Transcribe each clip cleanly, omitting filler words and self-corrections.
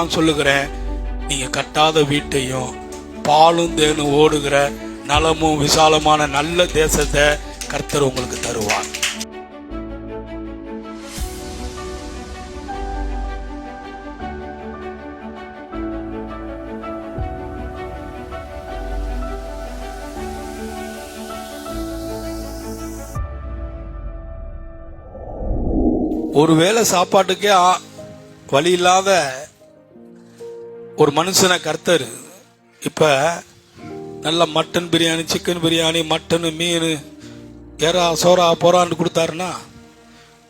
நான் சொல்லுகிறேன், நீங்க கட்டாத வீட்டையும் பாலும் தேனும் ஓடுகிற நலமும் விசாலமான நல்ல தேசத்தை கர்த்தர் உங்களுக்கு தருவார். ஒருவேளை சாப்பாட்டுக்கே வழி இல்லாத ஒரு மனுஷனை கர்த்தர் இப்ப நல்ல mutton biryani, chicken biryani, mutton, மீன், ஏறா சோறா போறான்னு கொடுத்தாருன்னா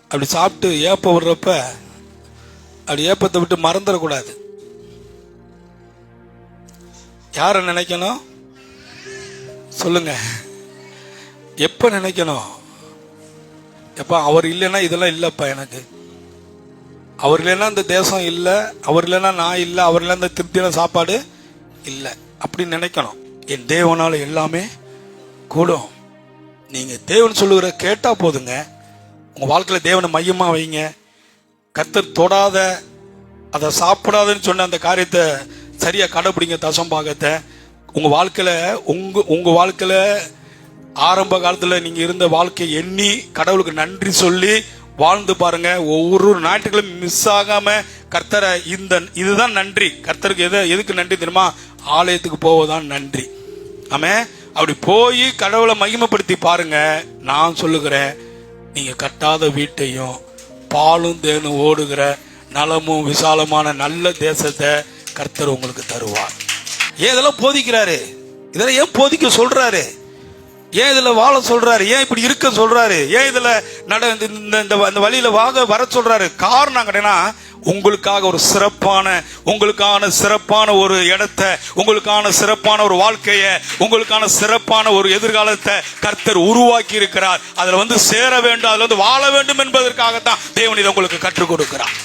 அப்படி சாப்பிட்டு ஏப்ப விடுறப்ப அப்படி ஏப்பத்தை விட்டு மறந்துடக்கூடாது. யார நினைக்கணும் சொல்லுங்க? எப்ப நினைக்கணும்? எப்ப அவர் இல்லைன்னா இதெல்லாம் இல்லப்பா, எனக்கு அவர் இல்லைன்னா இந்த தேசம் இல்லை, அவர் இல்லைன்னா நான் இல்லை, அவர் இல்லைன்னா இந்த திருப்தியான சாப்பாடு இல்லை அப்படின்னு நினைக்கணும். என் தேவனால எல்லாமே கூடும். நீங்க தேவன் சொல்லுகிற கேட்டா போதுங்க. உங்க வாழ்க்கையில தேவனை மையமா வைங்க. கர்த்தர் தொடாத, அதை சாப்பிடாதுன்னு சொன்ன அந்த காரியத்தை சரியா கடைபிடிங்க. தசம்பாகத்தை உங்க வாழ்க்கையில உங்க வாழ்க்கையில ஆரம்ப காலத்துல நீங்க இருந்த வாழ்க்கையை எண்ணி கடவுளுக்கு நன்றி சொல்லி வாழ்ந்து பாருங்க. ஒவ்வொரு ஞாயிற்றுக்கிழமை மிஸ் ஆகாம கர்த்தரை இதுதான் நன்றி. கர்த்தருக்கு எதுக்கு நன்றி தெரியுமா? ஆலயத்துக்கு போவதான் நன்றி. ஆமே, அப்படி போய் கடவுளை மகிமைப்படுத்தி பாருங்க. நான் சொல்லுகிறேன், நீங்க கட்டாத வீட்டையும் பாலும் தேனும் ஓடுகிற நலமும் விசாலமான நல்ல தேசத்தை கர்த்தர் உங்களுக்கு தருவார். ஏன் இதெல்லாம் போதிக்கிறாரு? இதெல்லாம் ஏன் போதிக்க சொல்றாரு? ஏன் இதுல வாழ சொல்றாரு? ஏன் இப்படி இருக்க சொல்றாரு? ஏன் இதுல இந்த வழியில வர சொல்றாரு? காரணம் கேட்டீங்கன்னா, உங்களுக்காக ஒரு உங்களுக்கான சிறப்பான ஒரு இடத்தை, உங்களுக்கான சிறப்பான ஒரு வாழ்க்கைய, உங்களுக்கான சிறப்பான ஒரு எதிர்காலத்தை கர்த்தர் உருவாக்கி இருக்கிறார். அதுல சேர வேண்டும், அதுல வாழ வேண்டும் என்பதற்காகத்தான் தேவன் இதை உங்களுக்கு கற்றுக் கொடுக்கிறார்.